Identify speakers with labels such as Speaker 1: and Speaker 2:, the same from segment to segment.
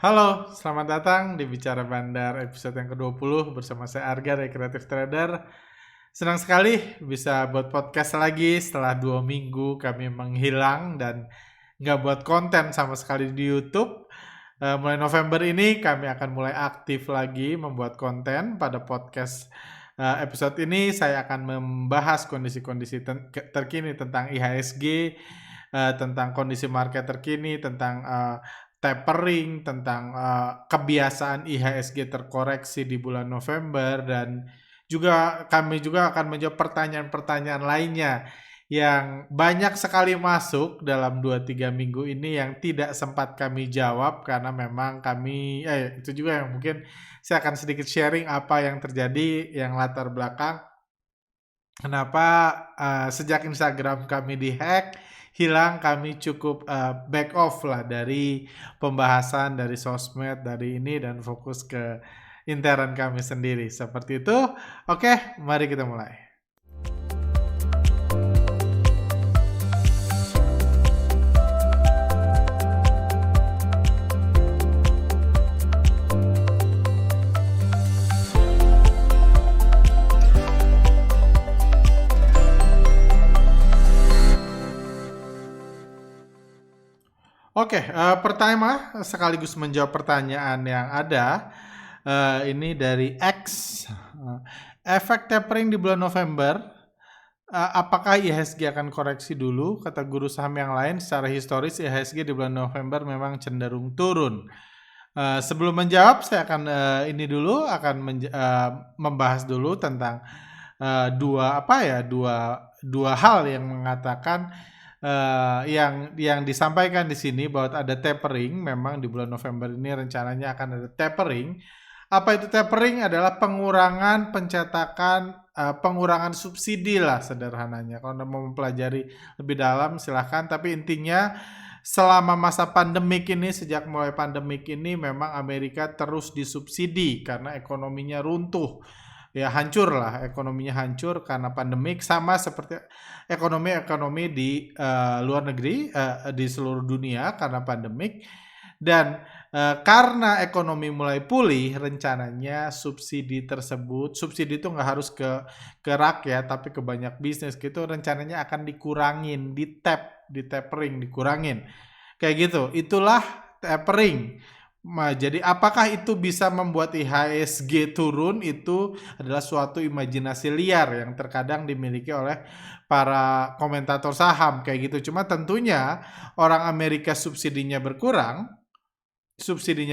Speaker 1: Halo, selamat datang di Bicara Bandar episode yang ke-20 bersama saya Arga dari Creative Trader. Senang sekali bisa buat podcast lagi setelah 2 minggu kami menghilang dan nggak buat konten sama sekali di YouTube. Mulai November ini kami akan mulai aktif lagi membuat konten pada podcast. Episode ini saya akan membahas kondisi-kondisi terkini tentang IHSG, tentang kondisi market terkini, tentang tapering, tentang kebiasaan IHSG terkoreksi di bulan November, dan kami juga akan menjawab pertanyaan-pertanyaan lainnya yang banyak sekali masuk dalam 2-3 minggu ini yang tidak sempat kami jawab karena memang itu juga yang mungkin saya akan sedikit sharing apa yang terjadi, yang latar belakang kenapa sejak Instagram kami dihack, hilang, kami cukup back off lah dari pembahasan, dari sosmed, dari ini, dan fokus ke intern kami sendiri. Seperti itu. Oke, mari kita mulai. Oke, pertama sekaligus menjawab pertanyaan yang ada, ini dari X. Efek tapering di bulan November, apakah IHSG akan koreksi dulu? Kata guru saham yang lain, secara historis IHSG di bulan November memang cenderung turun. Sebelum menjawab, saya akan membahas dulu tentang dua hal yang mengatakan yang disampaikan di sini bahwa ada tapering. Memang di bulan November ini rencananya akan ada tapering. Apa itu tapering? Adalah pengurangan pencetakan, pengurangan subsidi lah sederhananya. Kalau Anda mau mempelajari lebih dalam silahkan, tapi intinya selama masa pandemik ini, sejak mulai pandemik ini memang Amerika terus disubsidi karena ekonominya runtuh. Ya hancur lah, ekonominya hancur karena pandemik, sama seperti ekonomi di luar negeri, di seluruh dunia karena pandemik. Dan karena ekonomi mulai pulih, rencananya subsidi itu nggak harus ke rakyat tapi ke banyak bisnis gitu, rencananya akan dikurangin, tapering, dikurangin kayak gitu. Itulah tapering. Jadi apakah itu bisa membuat IHSG turun? Itu adalah suatu imajinasi liar yang terkadang dimiliki oleh para komentator saham kayak gitu. Cuma tentunya orang Amerika subsidinya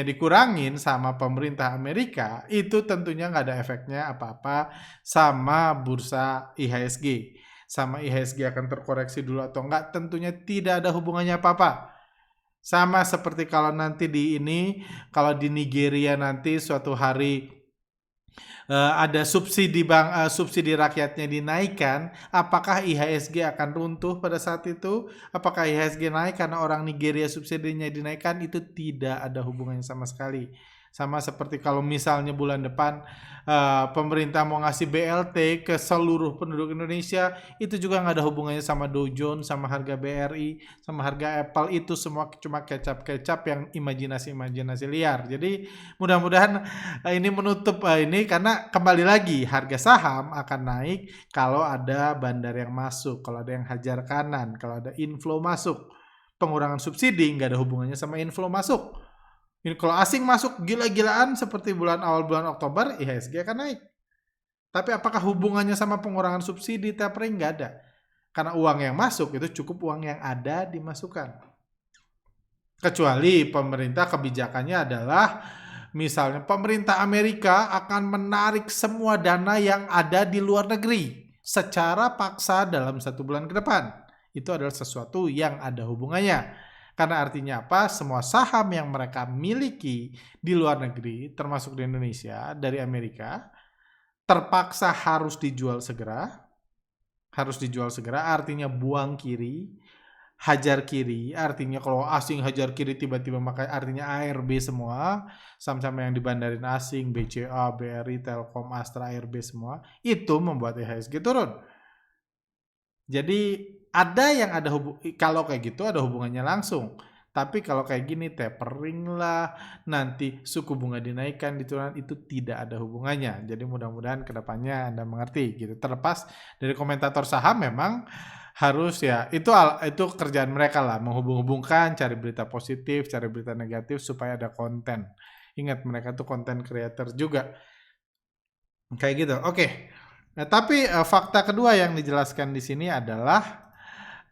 Speaker 1: dikurangin sama pemerintah Amerika, itu tentunya nggak ada efeknya apa-apa sama bursa IHSG. Sama IHSG akan terkoreksi dulu atau enggak, tentunya tidak ada hubungannya apa-apa. Sama seperti kalau di Nigeria nanti suatu hari ada subsidi rakyatnya dinaikkan, apakah IHSG akan runtuh pada saat itu? Apakah IHSG naik karena orang Nigeria subsidinya dinaikkan? Itu tidak ada hubungannya sama sekali. Sama seperti kalau misalnya bulan depan pemerintah mau ngasih BLT ke seluruh penduduk Indonesia, itu juga nggak ada hubungannya sama Dow Jones, sama harga BRI, sama harga Apple. Itu semua cuma kecap-kecap yang imajinasi liar. Jadi mudah-mudahan ini menutup ini, karena kembali lagi harga saham akan naik kalau ada bandar yang masuk, kalau ada yang hajar kanan, kalau ada inflow masuk. Pengurangan subsidi nggak ada hubungannya sama inflow masuk. Ini kalau asing masuk gila-gilaan seperti awal bulan Oktober, IHSG akan naik. Tapi apakah hubungannya sama pengurangan subsidi, tapering? Nggak ada. Karena uang yang masuk itu cukup uang yang ada dimasukkan. Kecuali pemerintah kebijakannya adalah, misalnya pemerintah Amerika akan menarik semua dana yang ada di luar negeri secara paksa dalam 1 bulan ke depan. Itu adalah sesuatu yang ada hubungannya. Karena artinya apa? Semua saham yang mereka miliki di luar negeri, termasuk di Indonesia, dari Amerika, terpaksa harus dijual segera. Artinya buang kiri, hajar kiri. Artinya kalau asing hajar kiri tiba-tiba pakai, artinya ARB semua. Sama-sama yang dibandarin asing, BCA, BRI, Telkom, Astra, ARB semua. Itu membuat IHSG turun. Jadi kalau kayak gitu ada hubungannya langsung. Tapi kalau kayak gini tapering lah, nanti suku bunga dinaikkan, diturunkan, itu tidak ada hubungannya. Jadi mudah-mudahan kedepannya Anda mengerti gitu. Terlepas dari komentator saham memang harus ya itu kerjaan mereka lah, menghubung-hubungkan, cari berita positif, cari berita negatif supaya ada konten. Ingat mereka tuh konten creator juga. Kayak gitu. Oke. Nah, tapi fakta kedua yang dijelaskan di sini adalah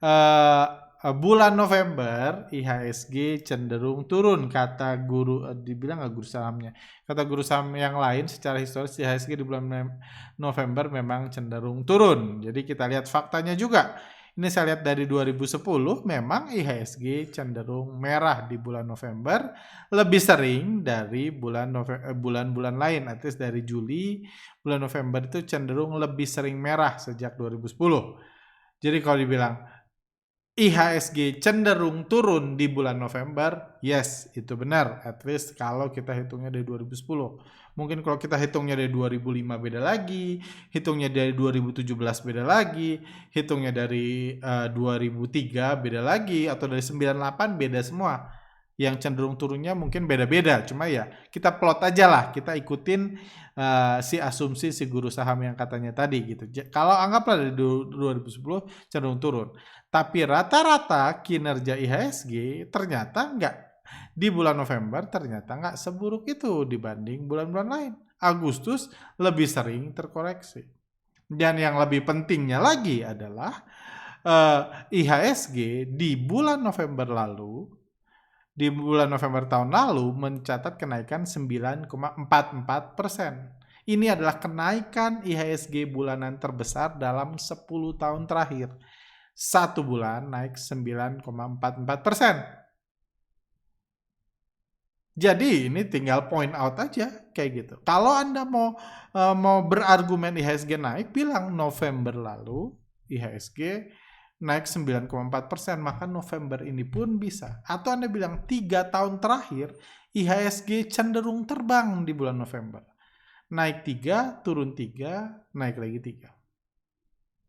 Speaker 1: eh, bulan November IHSG cenderung turun, kata guru, dibilang nggak guru sahamnya, kata guru saham yang lain secara historis IHSG di bulan November memang cenderung turun. Jadi kita lihat faktanya juga. Ini saya lihat dari 2010 memang IHSG cenderung merah di bulan November lebih sering dari bulan-bulan lain. At least dari Juli, bulan November itu cenderung lebih sering merah sejak 2010. Jadi kalau dibilang IHSG cenderung turun di bulan November, yes, itu benar. At least kalau kita hitungnya dari 2010. Mungkin kalau kita hitungnya dari 2005 beda lagi, hitungnya dari 2017 beda lagi, hitungnya dari 2003 beda lagi, atau dari 98 beda semua. Yang cenderung turunnya mungkin beda-beda, cuma ya kita plot aja lah, kita ikutin si asumsi si guru saham yang katanya tadi gitu. Kalau anggaplah dari 2010 cenderung turun. Tapi rata-rata kinerja IHSG ternyata nggak, di bulan November ternyata nggak seburuk itu dibanding bulan-bulan lain. Agustus lebih sering terkoreksi. Dan yang lebih pentingnya lagi adalah IHSG di bulan November tahun lalu mencatat kenaikan 9,44%. Ini adalah kenaikan IHSG bulanan terbesar dalam 10 tahun terakhir. Satu bulan naik 9,44%. Jadi ini tinggal point out aja kayak gitu. Kalau Anda mau berargumen IHSG naik, bilang November lalu IHSG naik 9,4%, maka November ini pun bisa. Atau Anda bilang 3 tahun terakhir IHSG cenderung terbang di bulan November. Naik 3, turun 3, naik lagi 3.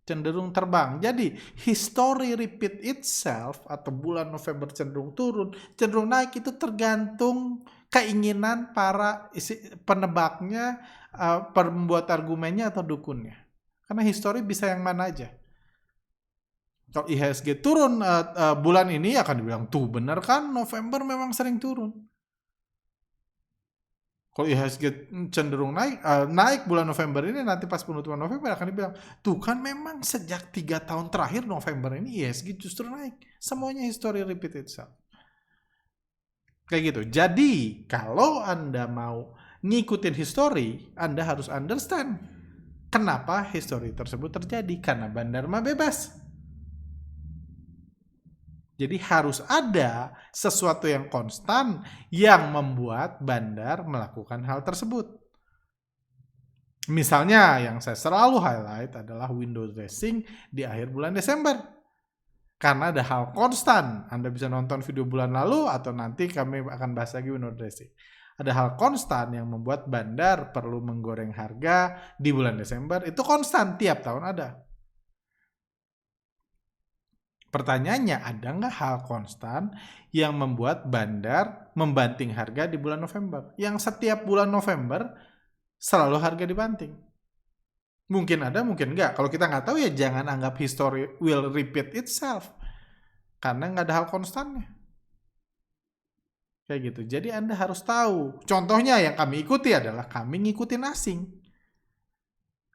Speaker 1: Cenderung terbang. Jadi history repeat itself, atau bulan November cenderung turun, cenderung naik, itu tergantung keinginan para penebaknya, pembuat argumennya atau dukunnya. Karena history bisa yang mana aja. Kalau IHSG turun bulan ini akan dibilang tuh bener kan November memang sering turun. Kalau IHSG cenderung naik bulan November ini, nanti pas penutupan November akan dibilang, tuh kan memang sejak 3 tahun terakhir November ini IHSG justru naik. Semuanya history repeat itself. Kayak gitu. Jadi kalau Anda mau ngikutin history, Anda harus understand kenapa history tersebut terjadi. Karena bandar mah bebas. Jadi harus ada sesuatu yang konstan yang membuat bandar melakukan hal tersebut. Misalnya yang saya selalu highlight adalah window dressing di akhir bulan Desember. Karena ada hal konstan. Anda bisa nonton video bulan lalu atau nanti kami akan bahas lagi window dressing. Ada hal konstan yang membuat bandar perlu menggoreng harga di bulan Desember. Itu konstan, tiap tahun ada. Pertanyaannya, ada nggak hal konstan yang membuat bandar membanting harga di bulan November? Yang setiap bulan November selalu harga dibanting. Mungkin ada, mungkin nggak. Kalau kita nggak tahu ya jangan anggap history will repeat itself. Karena nggak ada hal konstannya. Kayak gitu. Jadi Anda harus tahu. Contohnya yang kami ikuti adalah kami ngikutin asing.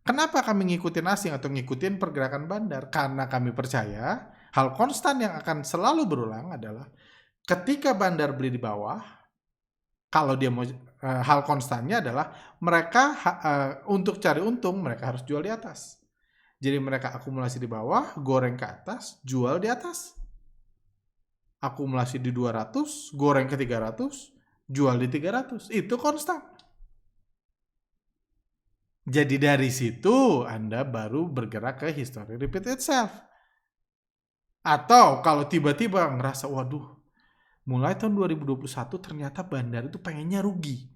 Speaker 1: Kenapa kami ngikutin asing atau ngikutin pergerakan bandar? Karena kami percaya hal konstan yang akan selalu berulang adalah ketika bandar beli di bawah, kalau dia mau hal konstannya adalah mereka untuk cari untung mereka harus jual di atas. Jadi mereka akumulasi di bawah, goreng ke atas, jual di atas. Akumulasi di 200, goreng ke 300, jual di 300. Itu konstan. Jadi dari situ Anda baru bergerak ke history repeat itself. Atau kalau tiba-tiba ngerasa, waduh, mulai tahun 2021 ternyata bandar itu pengennya rugi.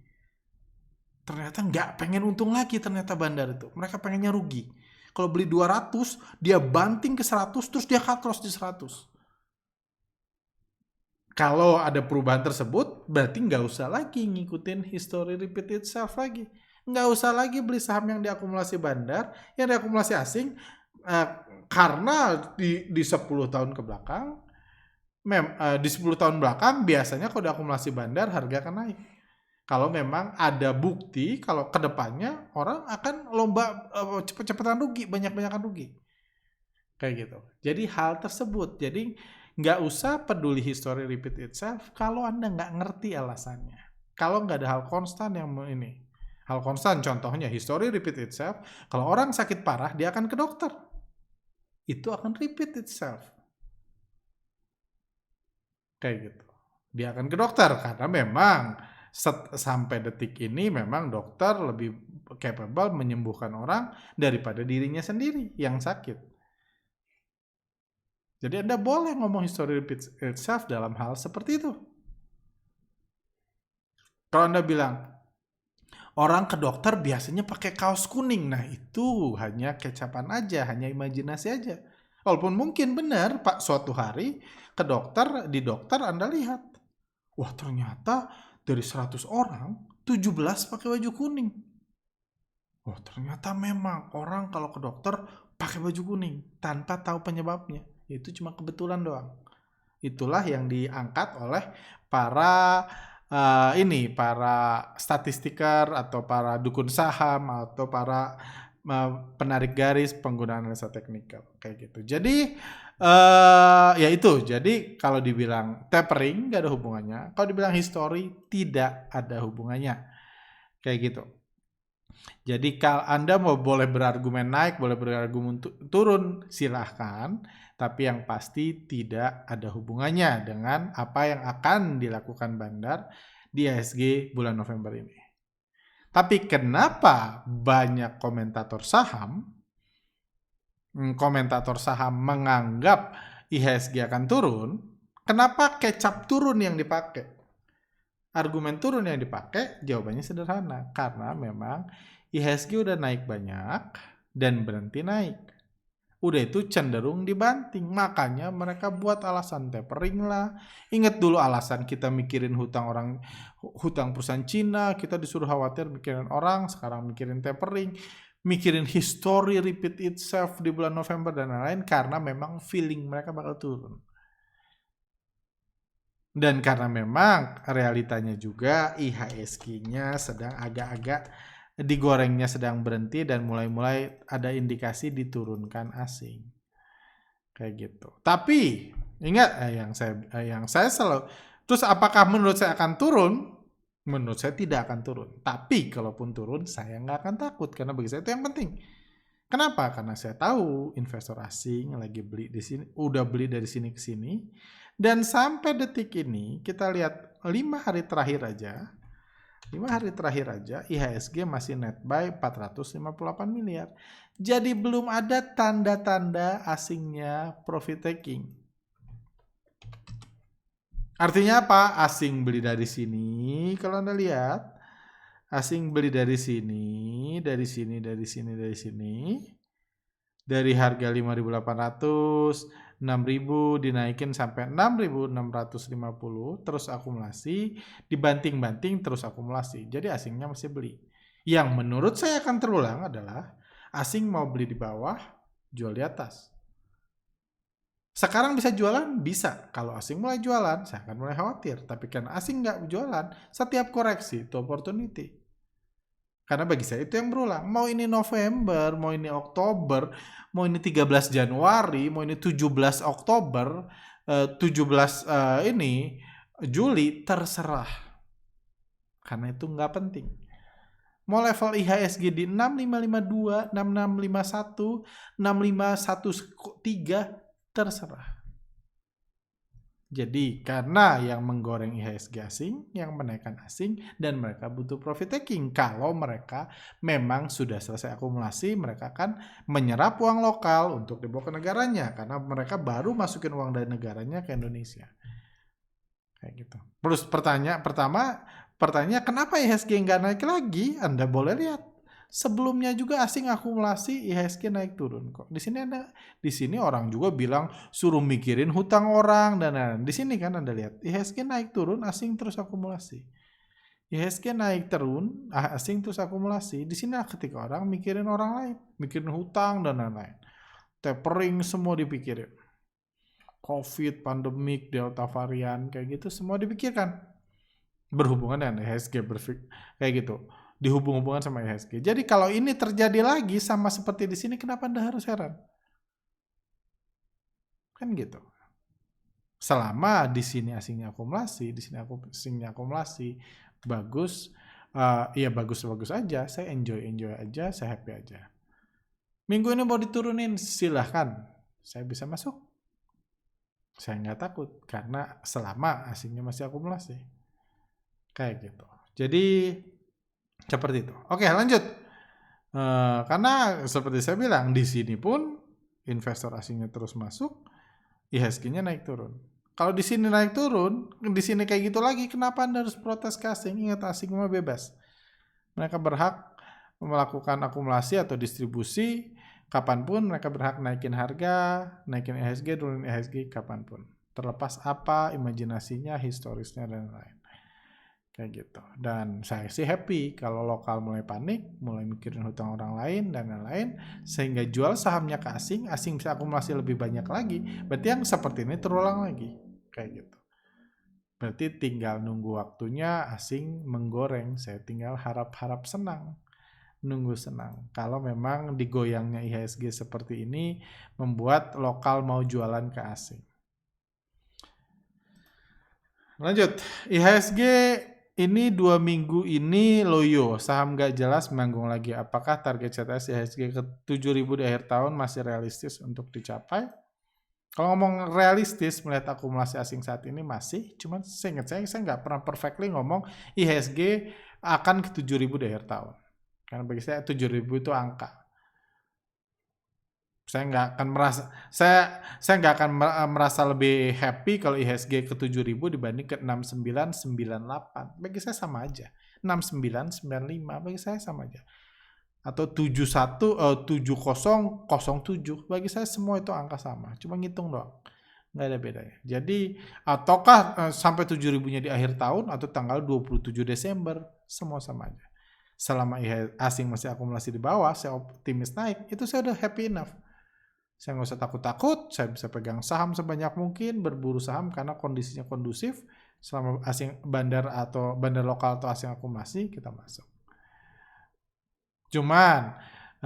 Speaker 1: Ternyata nggak pengen untung lagi ternyata bandar itu. Mereka pengennya rugi. Kalau beli 200, dia banting ke 100, terus dia cut loss di 100. Kalau ada perubahan tersebut, berarti nggak usah lagi ngikutin history repeat itself lagi. Nggak usah lagi beli saham yang diakumulasi bandar, yang diakumulasi asing, eh, karena di 10 tahun ke belakang, di 10 tahun belakang biasanya kalau diakumulasi bandar harga akan naik. Kalau memang ada bukti, kalau kedepannya orang akan lomba cepet-cepetan rugi, banyak-banyakan rugi. Kayak gitu. Jadi hal tersebut. Jadi nggak usah peduli history repeat itself kalau Anda nggak ngerti alasannya. Kalau nggak ada hal konstan yang ini. Hal konstan contohnya history repeat itself. Kalau orang sakit parah dia akan ke dokter. Itu akan repeat itself. Kayak gitu. Dia akan ke dokter karena memang sampai detik ini memang dokter lebih capable menyembuhkan orang daripada dirinya sendiri yang sakit. Jadi Anda boleh ngomong history repeats itself dalam hal seperti itu. Kalau Anda bilang, orang ke dokter biasanya pakai kaos kuning. Nah itu hanya kecapan aja, hanya imajinasi aja. Walaupun mungkin benar, Pak, suatu hari ke dokter, di dokter Anda lihat. Wah ternyata dari 100 orang, 17 pakai baju kuning. Wah ternyata memang orang kalau ke dokter pakai baju kuning tanpa tahu penyebabnya. Itu cuma kebetulan doang. Itulah yang diangkat oleh para para statistiker atau para dukun saham atau para penarik garis penggunaan analisa teknikal kayak gitu. Jadi ya itu. Jadi kalau dibilang tapering nggak ada hubungannya. Kalau dibilang history tidak ada hubungannya. Kayak gitu. Jadi kalau Anda boleh berargumen naik, boleh berargumen turun, silahkan. Tapi yang pasti tidak ada hubungannya dengan apa yang akan dilakukan bandar di IHSG bulan November ini. Tapi kenapa banyak komentator saham menganggap IHSG akan turun? Kenapa kecap turun yang dipakai? Argumen turun yang dipakai jawabannya sederhana. Karena memang IHSG udah naik banyak dan berhenti naik. Udah itu cenderung dibanting. Makanya mereka buat alasan tapering lah. Ingat dulu alasan kita mikirin hutang perusahaan Cina, kita disuruh khawatir mikirin orang, sekarang mikirin tapering, mikirin history repeat itself di bulan November dan lain-lain karena memang feeling mereka bakal turun. Dan karena memang realitanya juga IHSG-nya sedang agak-agak digorengnya sedang berhenti dan mulai-mulai ada indikasi diturunkan asing. Kayak gitu. Tapi ingat yang saya selalu, terus apakah menurut saya akan turun? Menurut saya tidak akan turun. Tapi kalaupun turun saya nggak akan takut karena bagi saya itu yang penting. Kenapa? Karena saya tahu investor asing lagi beli di sini, udah beli dari sini ke sini. Dan sampai detik ini kita lihat 5 hari terakhir aja IHSG masih net buy 458 miliar. Jadi belum ada tanda-tanda asingnya profit taking. Artinya apa? Asing beli dari sini. Kalau Anda lihat, asing beli dari sini. Dari harga 5.800, 6.000 dinaikin sampai 6.650 terus akumulasi, dibanting-banting terus akumulasi. Jadi asingnya masih beli. Yang menurut saya akan terulang adalah asing mau beli di bawah, jual di atas. Sekarang bisa jualan? Bisa. Kalau asing mulai jualan, saya akan mulai khawatir. Tapi karena asing nggak jualan, setiap koreksi itu opportunity. Karena bagi saya itu yang berulang. Mau ini November, mau ini Oktober, mau ini 13 Januari, mau ini 17 Oktober, 17 ini Juli, terserah. Karena itu nggak penting. Mau level IHSG di 6552, 6651, 6513, terserah. Jadi karena yang menggoreng IHSG asing, yang menaikkan asing, dan mereka butuh profit taking. Kalau mereka memang sudah selesai akumulasi, mereka akan menyerap uang lokal untuk dibawa ke negaranya. Karena mereka baru masukin uang dari negaranya ke Indonesia. Kayak gitu. Terus pertanyaan kenapa IHSG nggak naik lagi? Anda boleh lihat. Sebelumnya juga asing akumulasi IHSG naik turun kok. Di sini orang juga bilang suruh mikirin hutang orang dan lain-lain. Di sini kan Anda lihat IHSG naik turun, asing terus akumulasi. IHSG naik turun, asing terus akumulasi. Di sini ketika orang mikirin orang lain, mikirin hutang dan lain-lain. Tapering semua dipikirin. COVID, pandemik, delta varian, kayak gitu semua dipikirkan. Berhubungan dengan IHSG, kayak gitu. Dihubung-hubungan sama IHSG. Jadi kalau ini terjadi lagi sama seperti di sini, kenapa Anda harus heran? Kan gitu. Selama di sini asingnya akumulasi, di sini asingnya akumulasi, bagus, ya bagus-bagus aja, saya enjoy aja, saya happy aja. Minggu ini mau diturunin, silahkan, saya bisa masuk. Saya nggak takut, karena selama asingnya masih akumulasi. Kayak gitu. Jadi, seperti itu. Oke, lanjut. Karena seperti saya bilang, di sini pun investor asingnya terus masuk, IHSG-nya naik turun. Kalau di sini naik turun, di sini kayak gitu lagi, kenapa Anda harus protes ke asing? Ingat, asing mah bebas. Mereka berhak melakukan akumulasi atau distribusi kapanpun, mereka berhak naikin harga, naikin IHSG, turunin IHSG kapanpun. Terlepas apa imajinasinya, historisnya, dan lain-lain. Kayak gitu. Dan saya sih happy kalau lokal mulai panik, mulai mikirin hutang orang lain dan lain-lain, sehingga jual sahamnya ke asing bisa akumulasi lebih banyak lagi. Berarti yang seperti ini terulang lagi. Kayak gitu. Berarti tinggal nunggu waktunya asing menggoreng. Saya tinggal harap-harap senang. Nunggu senang. Kalau memang digoyangnya IHSG seperti ini membuat lokal mau jualan ke asing. Lanjut. IHSG ini 2 minggu ini loyo, saham gak jelas manggung lagi. Apakah target CTS IHSG ke 7.000 di akhir tahun masih realistis untuk dicapai? Kalau ngomong realistis melihat akumulasi asing saat ini masih, cuman saya nggak pernah perfectly ngomong IHSG akan ke 7.000 di akhir tahun. Karena bagi saya 7.000 itu angka. Saya nggak akan merasa lebih happy kalau IHSG ke 7.000 dibanding ke 6998. Bagi saya sama aja. 6995 bagi saya sama aja. Atau 7007 bagi saya semua itu angka sama. Cuma ngitung doang. Nggak ada bedanya. Jadi ataukah sampai 7.000-nya di akhir tahun atau tanggal 27 Desember semua sama aja. Selama asing masih akumulasi di bawah, saya optimis naik, itu saya udah happy enough. Saya nggak usah takut-takut, saya bisa pegang saham sebanyak mungkin, berburu saham karena kondisinya kondusif. Selama asing bandar lokal atau asing akumulasi, kita masuk. Cuman,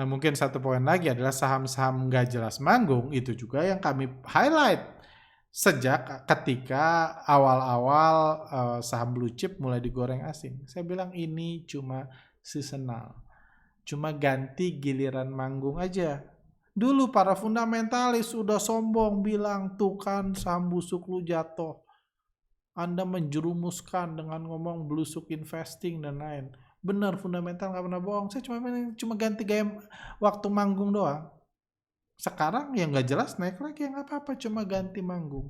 Speaker 1: mungkin satu poin lagi adalah saham-saham nggak jelas manggung, itu juga yang kami highlight sejak ketika awal-awal saham blue chip mulai digoreng asing. Saya bilang ini cuma seasonal, cuma ganti giliran manggung aja. Dulu para fundamentalis udah sombong bilang, tuh kan saham busuk lu jatuh. Anda menjerumuskan dengan ngomong blusuk investing dan lain. Benar, fundamental gak pernah bohong. Saya cuma ganti gaya waktu manggung doang. Sekarang yang gak jelas naik lagi, ya gak apa-apa, cuma ganti manggung.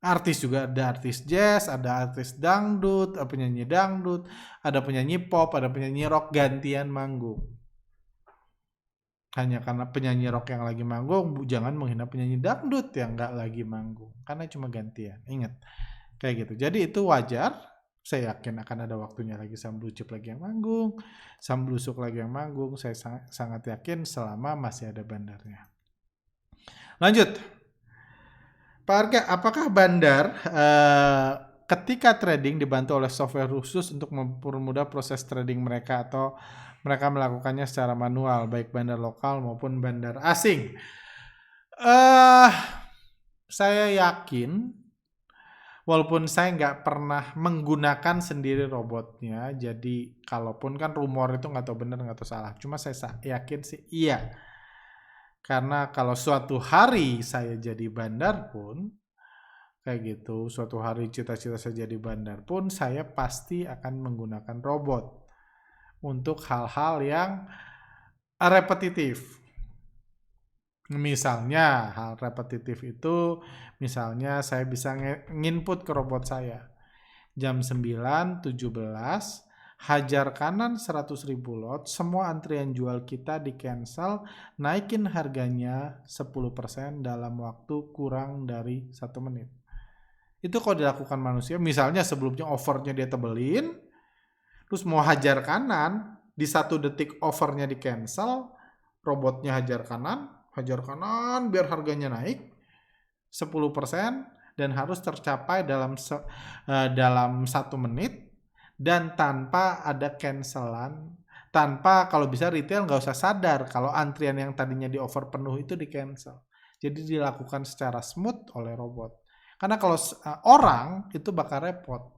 Speaker 1: Artis juga ada artis jazz, ada artis dangdut, ada penyanyi dangdut, ada penyanyi pop, ada penyanyi rock, gantian manggung. Hanya karena penyanyi rock yang lagi manggung, jangan menghina penyanyi dangdut yang nggak lagi manggung. Karena cuma gantian, ingat. Kayak gitu. Jadi itu wajar. Saya yakin akan ada waktunya lagi saham blue chip lagi yang manggung, saham blusuk lagi yang manggung. Saya sangat yakin selama masih ada bandarnya. Lanjut. Pak Arga, apakah bandar ketika trading dibantu oleh software khusus untuk mempermudah proses trading mereka atau mereka melakukannya secara manual, baik bandar lokal maupun bandar asing? Saya yakin, walaupun saya nggak pernah menggunakan sendiri robotnya, jadi kalaupun kan rumor itu nggak tahu benar nggak tahu salah. Cuma saya yakin sih iya. Karena kalau suatu hari saya jadi bandar pun, kayak gitu, suatu hari cita-cita saya jadi bandar pun, saya pasti akan menggunakan robot untuk hal-hal yang repetitif. Misalnya, hal repetitif itu, misalnya saya bisa nginput ke robot saya. Jam 9.17 hajar kanan 100.000 lot, semua antrian jual kita di cancel, naikin harganya 10% dalam waktu kurang dari 1 menit. Itu kalau dilakukan manusia, misalnya sebelumnya offernya dia tebelin, terus mau hajar kanan, di 1 detik offernya di cancel, robotnya hajar kanan biar harganya naik 10% dan harus tercapai dalam 1 menit dan tanpa ada cancelan, tanpa, kalau bisa retail nggak usah sadar kalau antrian yang tadinya di offer penuh itu di cancel. Jadi dilakukan secara smooth oleh robot. Karena kalau orang itu bakal repot.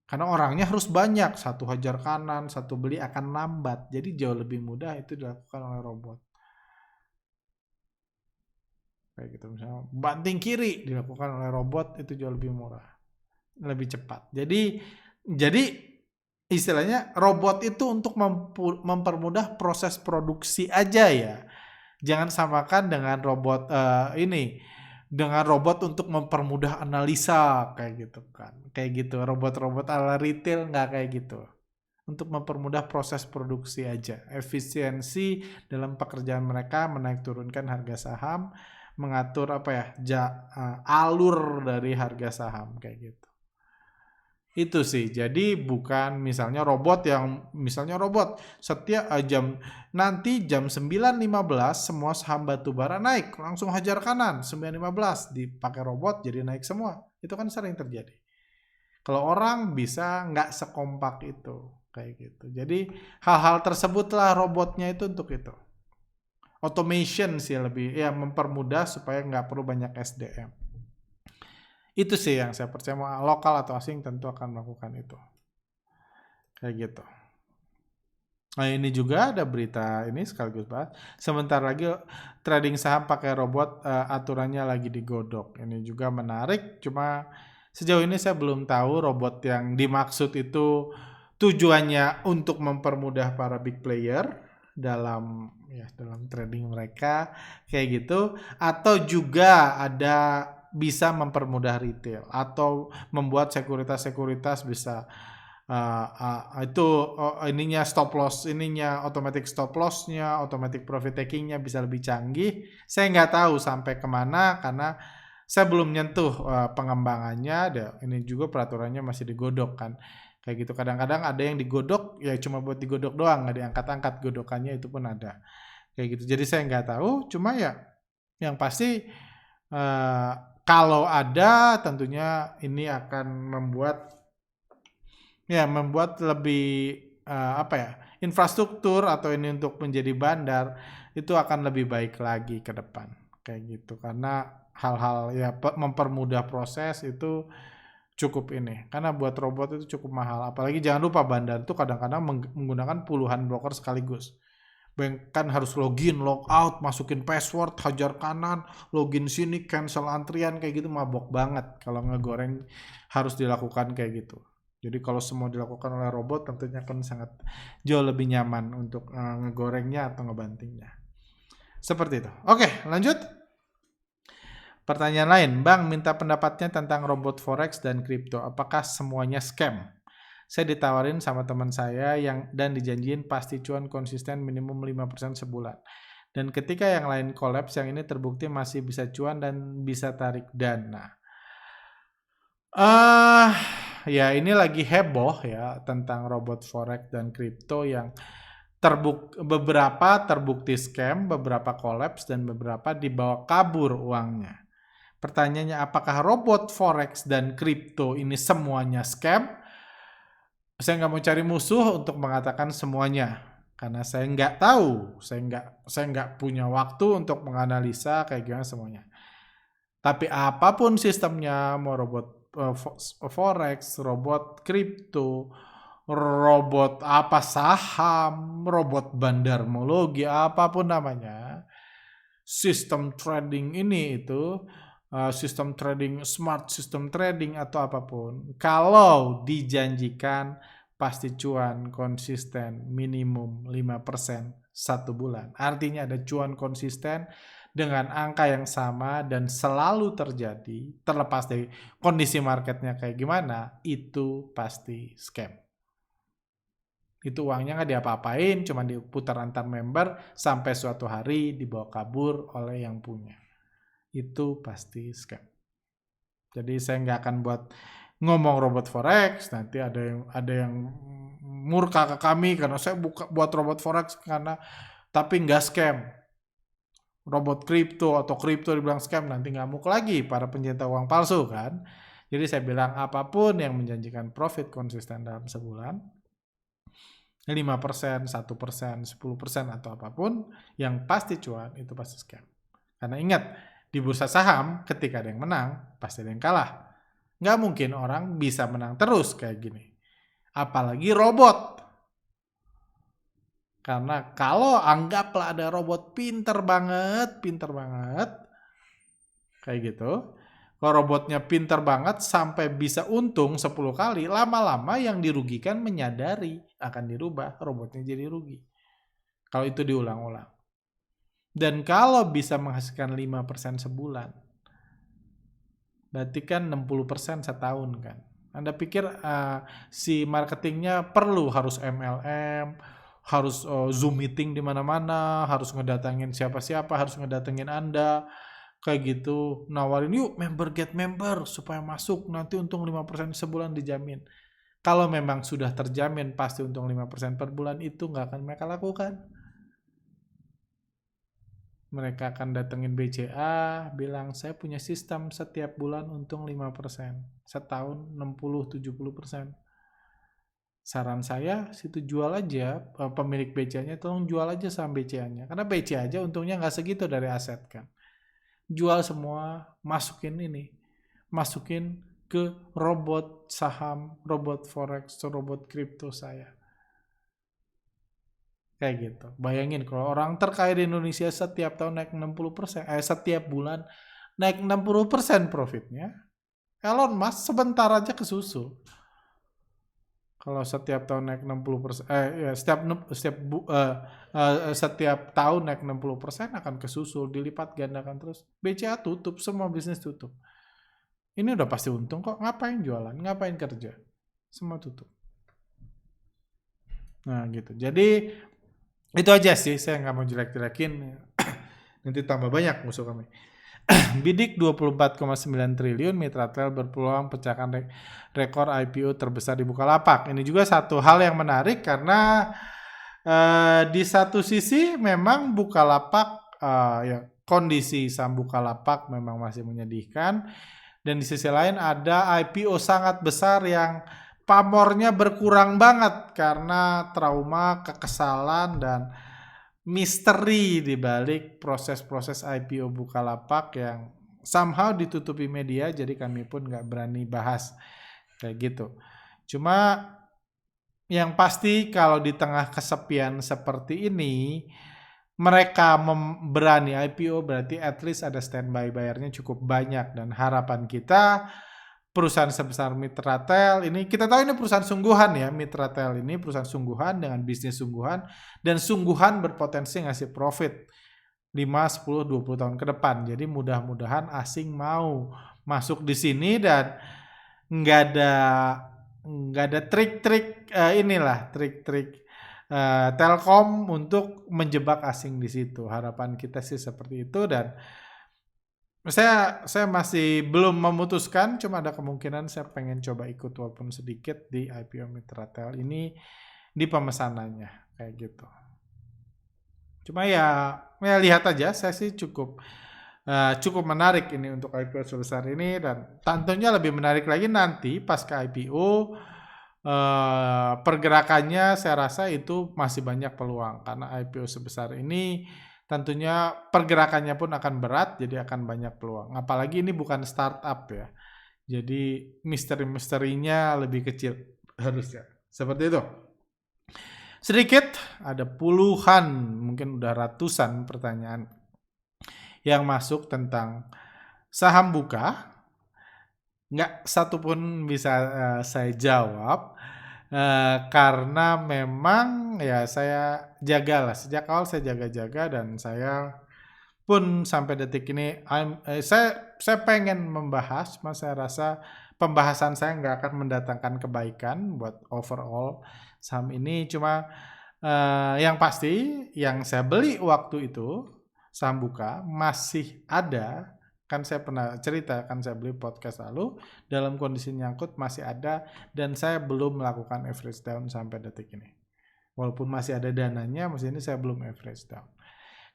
Speaker 1: Karena orangnya harus banyak, 1 hajar kanan, 1 beli akan lambat. Jadi jauh lebih mudah itu dilakukan oleh robot. Kayak gitu, misalnya banting kiri dilakukan oleh robot itu jauh lebih murah, lebih cepat. Jadi istilahnya robot itu untuk mempermudah proses produksi aja ya. Jangan samakan dengan robot dengan robot untuk mempermudah analisa kayak gitu kan. Kayak gitu, robot-robot ala retail nggak kayak gitu. Untuk mempermudah proses produksi aja. Efisiensi dalam pekerjaan mereka, menaik turunkan harga saham, mengatur alur dari harga saham kayak gitu. Itu sih. Jadi bukan misalnya robot setiap nanti jam 9.15 semua saham batubara naik, langsung hajar kanan 9.15 dipakai robot jadi naik semua. Itu kan sering terjadi. Kalau orang bisa nggak sekompak itu kayak gitu. Jadi hal-hal tersebutlah robotnya itu untuk itu. Automation sih lebih ya, mempermudah supaya nggak perlu banyak SDM. Itu sih yang saya percaya, mau lokal atau asing tentu akan melakukan itu. Kayak gitu. Nah ini juga ada berita ini sekaligus bahas. Sebentar lagi trading saham pakai robot aturannya lagi digodok. Ini juga menarik, cuma sejauh ini saya belum tahu robot yang dimaksud itu tujuannya untuk mempermudah para big player dalam trading mereka kayak gitu, atau juga ada bisa mempermudah retail atau membuat sekuritas bisa stop loss, automatic stop lossnya, automatic profit takingnya bisa lebih canggih. Saya nggak tahu sampai kemana karena saya belum nyentuh pengembangannya. Ini juga peraturannya masih digodok kan. Kayak gitu, kadang-kadang ada yang digodok ya cuma buat digodok doang, nggak diangkat-angkat godokannya, itu pun ada. Kayak gitu. Jadi saya nggak tahu, cuma ya yang pasti kalau ada tentunya ini akan membuat lebih infrastruktur atau ini untuk menjadi bandar itu akan lebih baik lagi ke depan kayak gitu, karena hal-hal mempermudah proses itu cukup ini, karena buat robot itu cukup mahal, apalagi jangan lupa bandar itu kadang-kadang menggunakan puluhan broker sekaligus. Bahkan harus login, log out, masukin password, hajar kanan, login sini, cancel antrian kayak gitu, mabok banget kalau ngegoreng harus dilakukan kayak gitu. Jadi kalau semua dilakukan oleh robot tentunya akan sangat jauh lebih nyaman untuk ngegorengnya atau ngebantingnya. Seperti itu. Oke, lanjut. Pertanyaan lain, Bang minta pendapatnya tentang robot forex dan kripto. Apakah semuanya scam? Saya ditawarin sama teman saya dan dijanjiin pasti cuan konsisten minimum 5% sebulan. Dan ketika yang lain collapse, yang ini terbukti masih bisa cuan dan bisa tarik dana. Ya ini lagi heboh ya tentang robot forex dan kripto yang beberapa terbukti scam, beberapa collapse, dan beberapa dibawa kabur uangnya. Pertanyaannya, apakah robot forex dan kripto ini semuanya scam? Saya nggak mau cari musuh untuk mengatakan semuanya, karena saya nggak tahu, saya nggak punya waktu untuk menganalisa kayak gimana semuanya. Tapi apapun sistemnya, mau robot forex, robot kripto, robot saham, robot bandarmologi, apapun namanya, sistem trading ini itu, sistem trading, smart system trading atau apapun, kalau dijanjikan pasti cuan konsisten minimum 5% 1 bulan. Artinya ada cuan konsisten dengan angka yang sama dan selalu terjadi, terlepas dari kondisi marketnya kayak gimana, itu pasti scam. Itu uangnya nggak diapa-apain, cuma diputar antar member sampai suatu hari dibawa kabur oleh yang punya. Itu pasti scam. Jadi saya nggak akan buat ngomong robot forex, nanti ada yang murka ke kami karena saya buat robot forex tapi nggak scam. Robot kripto atau kripto dibilang scam, nanti ngamuk lagi para pencinta uang palsu kan. Jadi saya bilang apapun yang menjanjikan profit konsisten dalam sebulan, 5%, 1%, 10% atau apapun, yang pasti cuan itu pasti scam. Karena ingat, di bursa saham ketika ada yang menang, pasti ada yang kalah. Nggak mungkin orang bisa menang terus kayak gini. Apalagi robot. Karena kalau anggaplah ada robot pinter banget, kayak gitu. Kalau robotnya pinter banget sampai bisa untung 10 kali, lama-lama yang dirugikan menyadari akan dirubah, robotnya jadi rugi. Kalau itu diulang-ulang. Dan kalau bisa menghasilkan 5% sebulan, berarti kan 60% setahun kan. Anda pikir si marketingnya harus MLM, harus Zoom meeting di mana-mana, harus ngedatangin siapa-siapa, harus ngedatengin Anda, kayak gitu, nawarin yuk member get member supaya masuk, nanti untung 5% sebulan dijamin. Kalau memang sudah terjamin pasti untung 5% per bulan, itu nggak akan mereka lakukan. Mereka akan datengin BCA, bilang saya punya sistem setiap bulan untung 5%, setahun 60-70%. Saran saya, situ jual aja, pemilik BCA-nya tolong jual aja saham BCA-nya. Karena BCA aja untungnya nggak segitu dari aset kan. Jual semua, masukin ke robot saham, robot forex, robot kripto saya. Kayak gitu. Bayangin kalau orang terkaya di Indonesia setiap tahun naik 60%, setiap bulan naik 60% profitnya, Elon Musk sebentar aja kesusul. Kalau setiap tahun naik 60%, setiap tahun naik 60% akan kesusul, dilipat gandakan terus. BCA tutup, semua bisnis tutup. Ini udah pasti untung kok, ngapain jualan, ngapain kerja, semua tutup. Nah gitu. Jadi itu aja sih, saya nggak mau jelek-jelekin, nanti tambah banyak musuh kami. Bidik 24,9 triliun, Mitratel berpeluang pecahkan rekor IPO terbesar di Bukalapak. Ini juga satu hal yang menarik karena di satu sisi memang Bukalapak, kondisi saham Bukalapak memang masih menyedihkan, dan di sisi lain ada IPO sangat besar yang pamornya berkurang banget karena trauma, kekesalan, dan misteri di balik proses-proses IPO Bukalapak yang somehow ditutupi media, jadi kami pun nggak berani bahas kayak gitu. Cuma yang pasti kalau di tengah kesepian seperti ini, mereka berani IPO berarti at least ada standby bayarnya cukup banyak, dan harapan kita perusahaan sebesar Mitratel ini, kita tahu ini perusahaan sungguhan ya, Mitratel ini perusahaan sungguhan dengan bisnis sungguhan, dan sungguhan berpotensi ngasih profit 5, 10, 20 tahun ke depan. Jadi mudah-mudahan asing mau masuk di sini dan nggak ada trik-trik trik-trik Telkom untuk menjebak asing di situ. Harapan kita sih seperti itu, dan saya masih belum memutuskan, cuma ada kemungkinan saya pengen coba ikut walaupun sedikit di IPO Mitratel ini di pemesanannya kayak gitu. Cuma ya lihat aja, saya sih cukup menarik ini untuk IPO sebesar ini, dan tentunya lebih menarik lagi nanti pasca IPO pergerakannya. Saya rasa itu masih banyak peluang karena IPO sebesar ini tentunya pergerakannya pun akan berat, jadi akan banyak peluang. Apalagi ini bukan startup ya, jadi misteri-misterinya lebih kecil harusnya. Seperti itu. Sedikit, ada puluhan, mungkin udah ratusan pertanyaan yang masuk tentang saham Buka. Nggak satu pun bisa saya jawab, karena memang ya saya jagalah, sejak awal saya jaga-jaga, dan saya pun sampai detik ini saya pengen membahas, mas saya rasa pembahasan saya nggak akan mendatangkan kebaikan buat overall saham ini. Cuma yang pasti yang saya beli waktu itu saham Buka masih ada, kan saya pernah cerita, kan saya beli podcast lalu dalam kondisi nyangkut masih ada, dan saya belum melakukan average down sampai detik ini. Walaupun masih ada dananya, masih ini saya belum average down.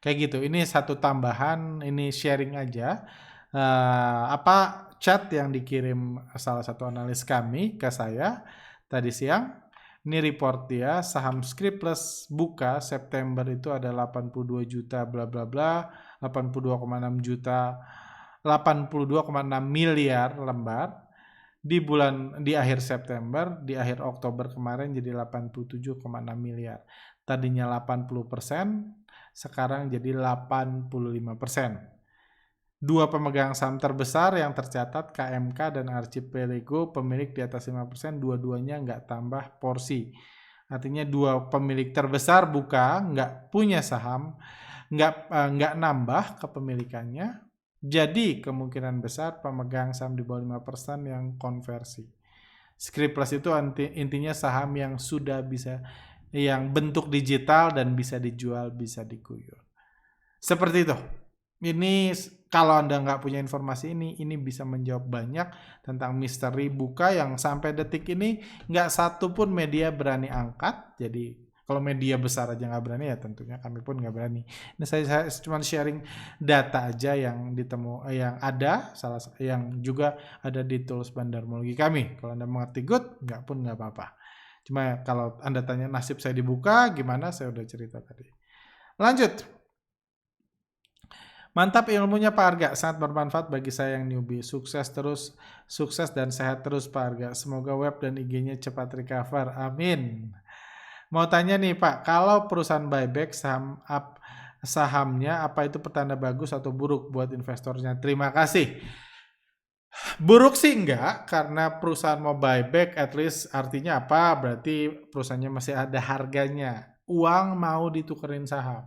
Speaker 1: Kayak gitu. Ini satu tambahan, ini sharing aja. Chat yang dikirim salah satu analis kami ke saya tadi siang. Ini report dia, saham Scriptless Buka September itu ada 82 juta bla bla bla, 82,6 juta, 82,6 miliar lembar. Di akhir September, di akhir Oktober kemarin jadi 87,6 miliar. Tadinya 80%, sekarang jadi 85%. Dua pemegang saham terbesar yang tercatat KMK dan Archipelago, pemilik di atas 5%, dua-duanya nggak tambah porsi. Artinya dua pemilik terbesar Buka nggak punya saham, nggak nambah kepemilikannya. Jadi kemungkinan besar pemegang saham di bawah 5% yang konversi. Scriptless itu intinya saham yang sudah bisa, yang bentuk digital dan bisa dijual, bisa diguyur. Seperti itu. Ini kalau Anda nggak punya informasi ini bisa menjawab banyak tentang misteri Buka yang sampai detik ini nggak satu pun media berani angkat. Jadi kalau media besar aja nggak berani, ya tentunya kami pun nggak berani. Ini saya cuma sharing data aja yang yang ada, yang juga ada di tools bandarmologi kami. Kalau Anda mengerti good, nggak apa-apa. Cuma kalau Anda tanya nasib saya dibuka gimana, saya udah cerita tadi. Lanjut. Mantap ilmunya Pak Arga, sangat bermanfaat bagi saya yang newbie. Sukses dan sehat terus Pak Arga. Semoga web dan IG-nya cepat recover. Amin. Mau tanya nih Pak, kalau perusahaan buyback sahamnya apa itu pertanda bagus atau buruk buat investornya? Terima kasih. Buruk sih enggak, karena perusahaan mau buyback at least artinya apa? Berarti perusahaannya masih ada harganya. Uang mau ditukerin saham.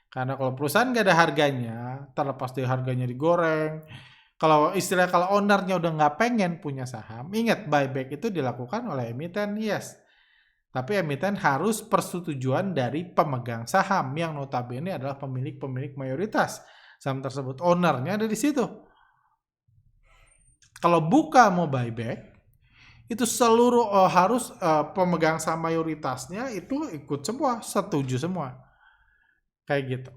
Speaker 1: Karena kalau perusahaan nggak ada harganya, terlepas dari harganya digoreng, kalau ownernya udah nggak pengen punya saham, ingat buyback itu dilakukan oleh emiten, yes. Tapi emiten harus persetujuan dari pemegang saham yang notabene adalah pemilik mayoritas saham tersebut. Ownernya ada di situ. Kalau Buka mau buyback, itu seluruh harus pemegang saham mayoritasnya itu ikut semua, setuju semua. Kayak gitu.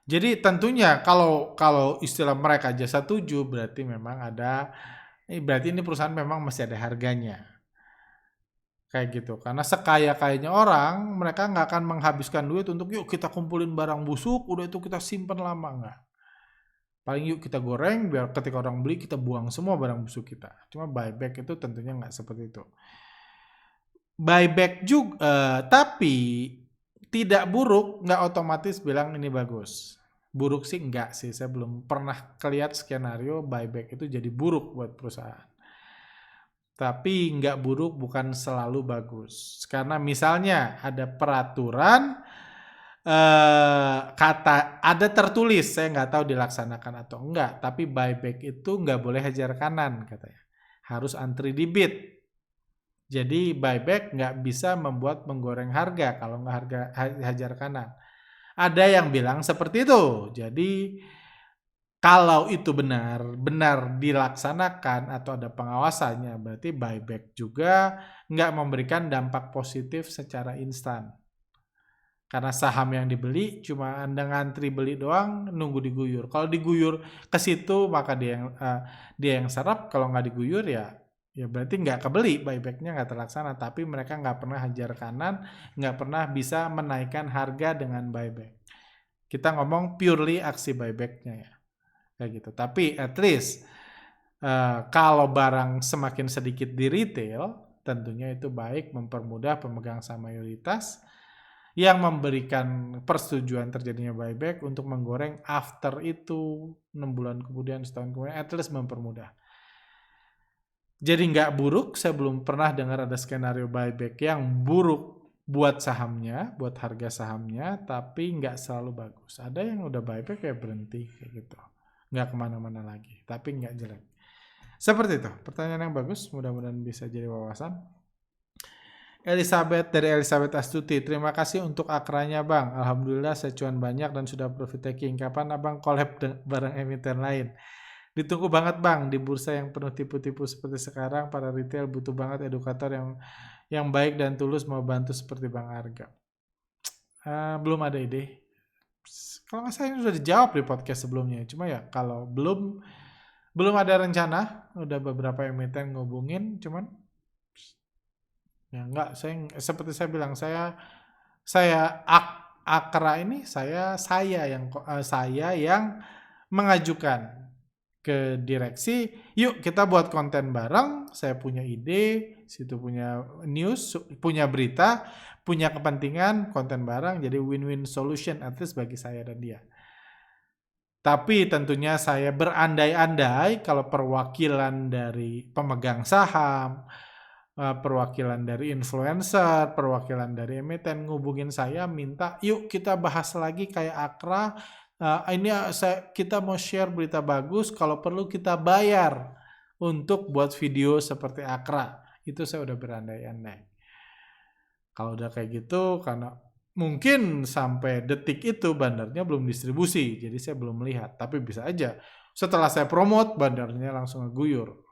Speaker 1: Jadi tentunya kalau istilah mereka aja setuju, berarti memang berarti ini perusahaan memang masih ada harganya. Kayak gitu. Karena sekaya-kayanya orang, mereka nggak akan menghabiskan duit untuk yuk kita kumpulin barang busuk, udah itu kita simpen lama, nggak. Paling yuk kita goreng, biar ketika orang beli kita buang semua barang busuk kita. Cuma buyback itu tentunya nggak seperti itu. Buyback juga, tapi tidak buruk, nggak otomatis bilang ini bagus. Buruk sih enggak sih, saya belum pernah lihat skenario buyback itu jadi buruk buat perusahaan. Tapi nggak buruk bukan selalu bagus. Karena misalnya ada peraturan, ada tertulis, saya nggak tahu dilaksanakan atau enggak, tapi buyback itu nggak boleh hajar kanan katanya. Harus antri di bid. Jadi buyback nggak bisa membuat menggoreng harga kalau nggak hajar kanan. Ada yang bilang seperti itu. Jadi kalau itu benar dilaksanakan atau ada pengawasannya, berarti buyback juga nggak memberikan dampak positif secara instan. Karena saham yang dibeli cuma Anda ngantri beli doang, nunggu diguyur. Kalau diguyur ke situ maka dia yang serap, kalau nggak diguyur ya berarti nggak kebeli, buybacknya nggak terlaksana. Tapi mereka nggak pernah hajar kanan, nggak pernah bisa menaikkan harga dengan buyback. Kita ngomong purely aksi buybacknya ya, kayak gitu. Tapi at least kalau barang semakin sedikit di retail, tentunya itu baik, mempermudah pemegang saham mayoritas yang memberikan persetujuan terjadinya buyback untuk menggoreng after itu 6 bulan kemudian, setahun kemudian, at least mempermudah. Jadi nggak buruk, saya belum pernah dengar ada skenario buyback yang buruk buat sahamnya, buat harga sahamnya, tapi nggak selalu bagus. Ada yang udah buyback kayak berhenti kayak gitu, nggak kemana-mana lagi, tapi nggak jelek. Seperti itu, pertanyaan yang bagus, mudah-mudahan bisa jadi wawasan. Elizabeth dari Elizabeth Astuti, terima kasih untuk akranya bang. Alhamdulillah saya cuan banyak dan sudah profit taking. Kapan abang collab bareng emiten lain? Ditunggu banget bang, di bursa yang penuh tipu-tipu seperti sekarang, para retail butuh banget edukator yang baik dan tulus mau bantu seperti Bang Arga. Belum ada ide. Kalau nggak salah ini sudah dijawab di podcast sebelumnya. Cuma ya kalau belum ada rencana, udah beberapa emiten ngubungin, cuman ya enggak, seperti saya bilang, saya Akra ini saya yang mengajukan ke direksi, yuk kita buat konten bareng, saya punya ide, situ punya news, punya berita, punya kepentingan, konten bareng, jadi win-win solution at least bagi saya dan dia. Tapi tentunya saya berandai-andai kalau perwakilan dari pemegang saham, perwakilan dari influencer, perwakilan dari emiten ngubungin saya minta, yuk kita bahas lagi kayak Akra, kita mau share berita bagus, kalau perlu kita bayar untuk buat video seperti Akra. Itu saya udah berandai-andai. Kalau udah kayak gitu, karena mungkin sampai detik itu bandarnya belum distribusi, jadi saya belum melihat. Tapi bisa aja setelah saya promote, bandarnya langsung ngeguyur.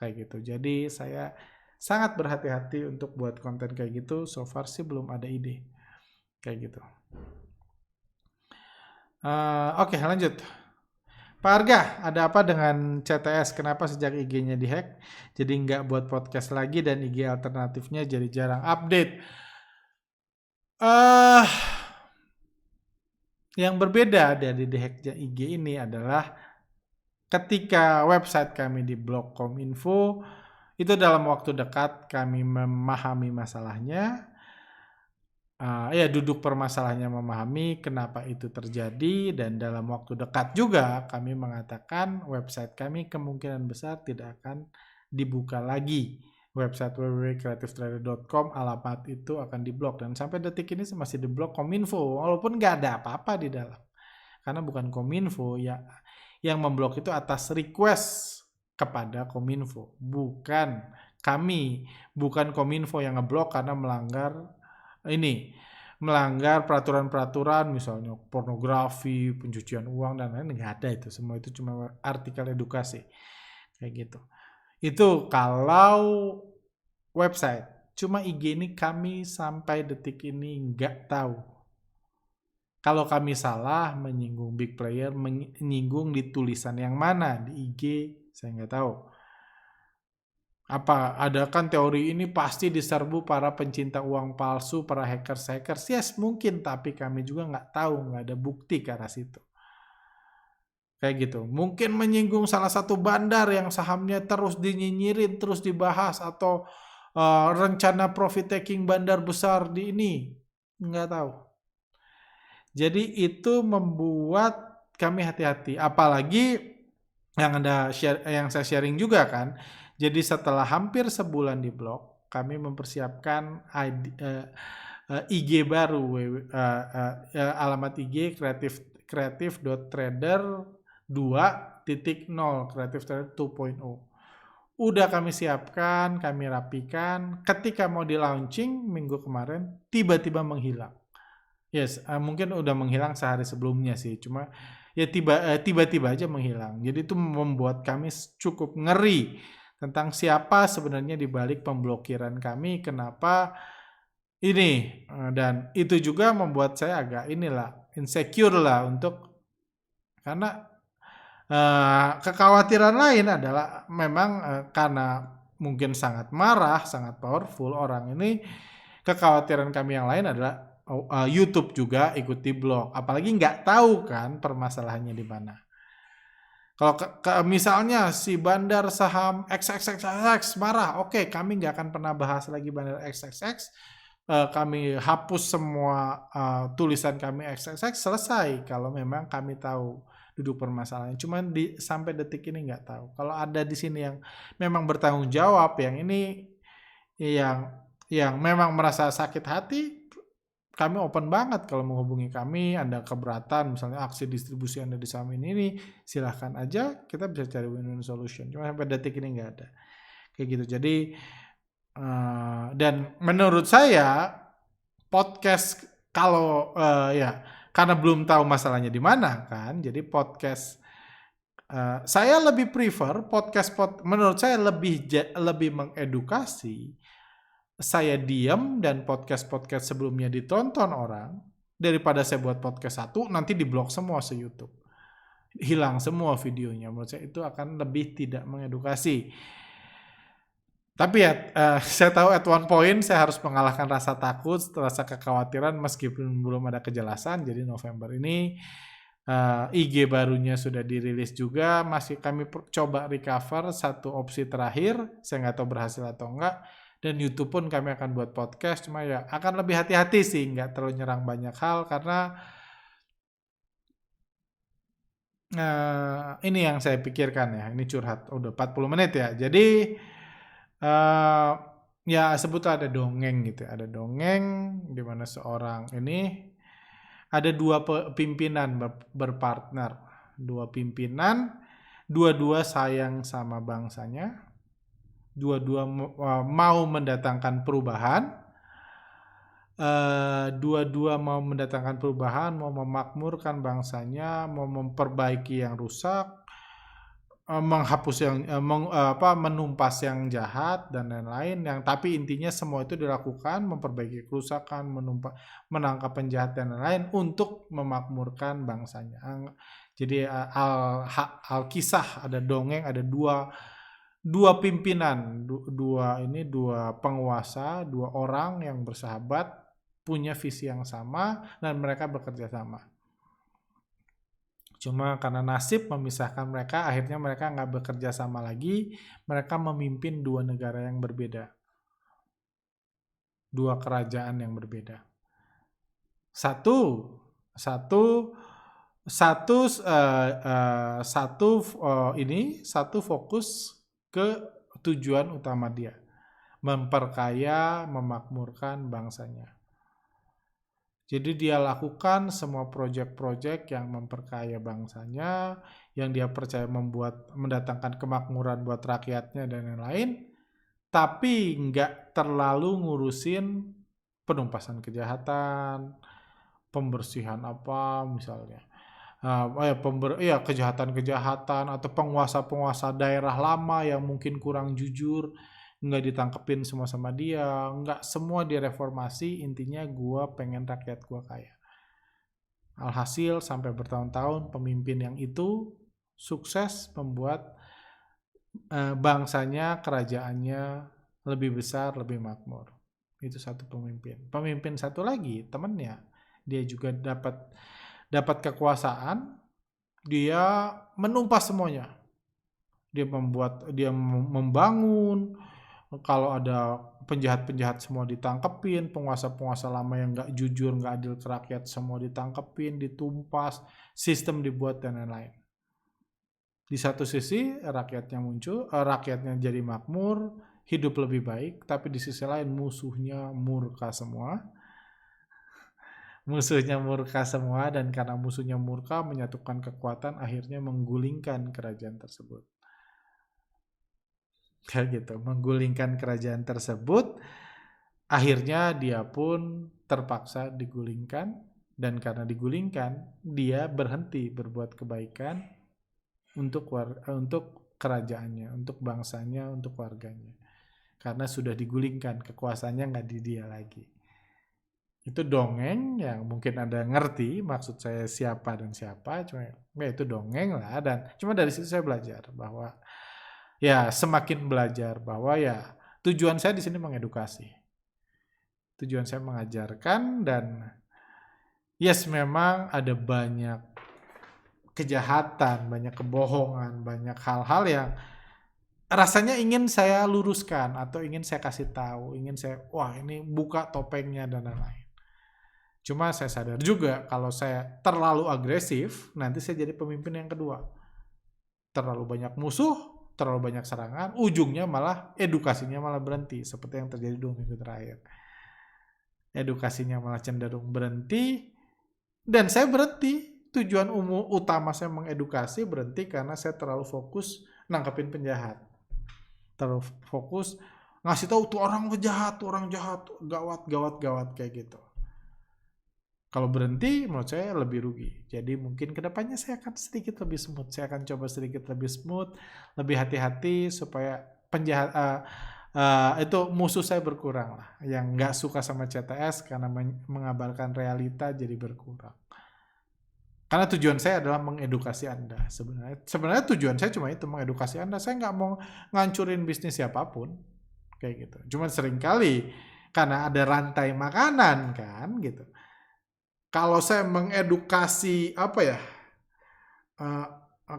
Speaker 1: Kayak gitu. Jadi saya sangat berhati-hati untuk buat konten kayak gitu. So far sih belum ada ide kayak gitu. Oke, lanjut. Pak Arga, ada apa dengan CTS? Kenapa sejak IG-nya dihack jadi nggak buat podcast lagi dan IG alternatifnya jadi jarang update? Yang berbeda dari dihacknya IG ini adalah ketika website kami di blog Kominfo, itu dalam waktu dekat kami memahami masalahnya, duduk permasalahannya, memahami kenapa itu terjadi, dan dalam waktu dekat juga kami mengatakan website kami kemungkinan besar tidak akan dibuka lagi. Website www.creativetrader.com, alamat itu akan diblok, dan sampai detik ini masih diblok Kominfo, walaupun nggak ada apa-apa di dalam. Karena bukan Kominfo ya yang memblok, itu atas request kepada Kominfo, bukan kami, bukan Kominfo yang ngeblok karena melanggar peraturan-peraturan, misalnya pornografi, pencucian uang dan lain-lain. Nggak ada itu, semua itu cuma artikel edukasi kayak gitu. Itu kalau website. Cuma IG ini kami sampai detik ini nggak tahu. Kalau kami salah menyinggung big player, menyinggung di tulisan yang mana di IG, saya nggak tahu. Apa ada kan teori ini pasti diserbu para pencinta uang palsu, para hackers? Yes, mungkin, tapi kami juga nggak tahu, nggak ada bukti ke arah situ. Kayak gitu. Mungkin menyinggung salah satu bandar yang sahamnya terus dinyinyirin, terus dibahas, atau rencana profit taking bandar besar di ini. Nggak tahu. Jadi itu membuat kami hati-hati. Apalagi yang saya sharing juga kan. Jadi setelah hampir sebulan di blok, kami mempersiapkan IG baru, alamat IG creative.trader 2.0, Creative Trader 2.0. Udah kami siapkan, kami rapikan. Ketika mau di launching minggu kemarin, tiba-tiba menghilang. Yes, mungkin udah menghilang sehari sebelumnya sih, cuma ya tiba-tiba aja menghilang. Jadi itu membuat kami cukup ngeri tentang siapa sebenarnya di balik pemblokiran kami, kenapa ini, dan itu juga membuat saya agak insecure lah, karena kekhawatiran lain adalah memang karena mungkin sangat marah, sangat powerful orang ini, kekhawatiran kami yang lain adalah YouTube juga ikut diblok, apalagi nggak tahu kan permasalahannya di mana. Kalau misalnya si bandar saham XXXX marah, oke, kami nggak akan pernah bahas lagi bandar XXX, kami hapus semua tulisan kami XXX, selesai kalau memang kami tahu duduk permasalahannya. Cuman sampai detik ini nggak tahu. Kalau ada di sini yang memang bertanggung jawab, yang ini yang yang memang merasa sakit hati, kami open banget kalau menghubungi kami. Anda keberatan misalnya aksi distribusi Anda di saham ini, silahkan aja, kita bisa cari win-win solution. Cuma sampai detik ini nggak ada kayak gitu. Jadi dan menurut saya podcast kalau ya karena belum tahu masalahnya di mana kan, jadi podcast saya lebih prefer menurut saya lebih mengedukasi. Saya diam dan podcast sebelumnya ditonton orang daripada saya buat podcast satu nanti diblok semua se-YouTube. Hilang semua videonya. Menurut saya itu akan lebih tidak mengedukasi. Tapi ya saya tahu at one point saya harus mengalahkan rasa takut, rasa kekhawatiran meskipun belum ada kejelasan. Jadi November ini IG barunya sudah dirilis juga, masih kami coba recover satu opsi terakhir, saya nggak tahu berhasil atau enggak. Dan YouTube pun kami akan buat podcast, cuma ya akan lebih hati-hati sih, nggak terlalu nyerang banyak hal karena ini yang saya pikirkan ya, ini curhat udah 40 menit ya. Jadi ya sebutlah ada dongeng gitu ya, ada dongeng di mana seorang ini ada dua pimpinan berpartner, dua pimpinan, dua-dua sayang sama bangsanya. Dua-dua mau mendatangkan perubahan, dua-dua mau mendatangkan perubahan, mau memakmurkan bangsanya, mau memperbaiki yang rusak, menghapus yang menumpas yang jahat dan lain-lain. Yang tapi intinya semua itu dilakukan memperbaiki kerusakan, menangkap penjahat dan lain-lain untuk memakmurkan bangsanya. Jadi al kisah ada dongeng, ada dua pimpinan, dua penguasa, dua orang yang bersahabat, punya visi yang sama, dan mereka bekerja sama. Cuma karena nasib memisahkan mereka, akhirnya mereka nggak bekerja sama lagi, mereka memimpin dua negara yang berbeda. Dua kerajaan yang berbeda. Satu fokus ke tujuan utama dia, memperkaya, memakmurkan bangsanya. Jadi dia lakukan semua proyek-proyek yang memperkaya bangsanya, yang dia percaya mendatangkan kemakmuran buat rakyatnya dan lain-lain, tapi nggak terlalu ngurusin penumpasan kejahatan, pembersihan apa misalnya. Kejahatan atau penguasa-penguasa daerah lama yang mungkin kurang jujur, nggak ditangkepin semua sama dia, nggak semua direformasi, intinya gue pengen rakyat gue kaya. Alhasil sampai bertahun-tahun pemimpin yang itu sukses membuat bangsanya, kerajaannya lebih besar, lebih makmur. Itu satu pemimpin. Pemimpin satu lagi, temennya, dia juga dapat kekuasaan, dia menumpas semuanya. Dia membangun, kalau ada penjahat-penjahat semua ditangkepin, penguasa-penguasa lama yang nggak jujur, nggak adil ke rakyat semua ditangkepin, ditumpas, sistem dibuat dan lain-lain. Di satu sisi rakyatnya jadi makmur, hidup lebih baik, tapi di sisi lain musuhnya murka semua. Dan karena musuhnya murka menyatukan kekuatan, akhirnya menggulingkan kerajaan tersebut. Kayak gitu, menggulingkan kerajaan tersebut, akhirnya dia pun terpaksa digulingkan, dan karena digulingkan, dia berhenti berbuat kebaikan untuk kerajaannya, untuk bangsanya, untuk warganya. Karena sudah digulingkan, kekuasaannya nggak di dia lagi. Itu dongeng yang mungkin Anda ngerti maksud saya siapa dan siapa, cuma ya itu dongeng lah. Dan cuma dari situ saya belajar bahwa ya semakin belajar bahwa ya tujuan saya di sini mengedukasi. Tujuan saya mengajarkan, dan yes memang ada banyak kejahatan, banyak kebohongan, banyak hal-hal yang rasanya ingin saya luruskan atau ingin saya kasih tahu, ini buka topengnya dan lain-lain. Cuma saya sadar juga kalau saya terlalu agresif, nanti saya jadi pemimpin yang kedua. Terlalu banyak musuh, terlalu banyak serangan, ujungnya malah edukasinya malah berhenti, seperti yang terjadi 2 minggu terakhir. Edukasinya malah cenderung berhenti, dan saya berhenti. Tujuan utama saya mengedukasi berhenti karena saya terlalu fokus nangkepin penjahat. Terlalu fokus ngasih tahu tuh orang jahat, gawat kayak gitu. Kalau berhenti, menurut saya lebih rugi. Jadi mungkin kedepannya saya akan sedikit lebih smooth. Saya akan coba sedikit lebih smooth, lebih hati-hati supaya penjahat itu musuh saya berkurang lah. Yang nggak suka sama CTS karena mengabarkan realita jadi berkurang. Karena tujuan saya adalah mengedukasi Anda. Sebenarnya tujuan saya cuma itu, mengedukasi Anda. Saya nggak mau ngancurin bisnis siapapun, kayak gitu. Cuma seringkali karena ada rantai makanan kan, gitu. Kalau saya mengedukasi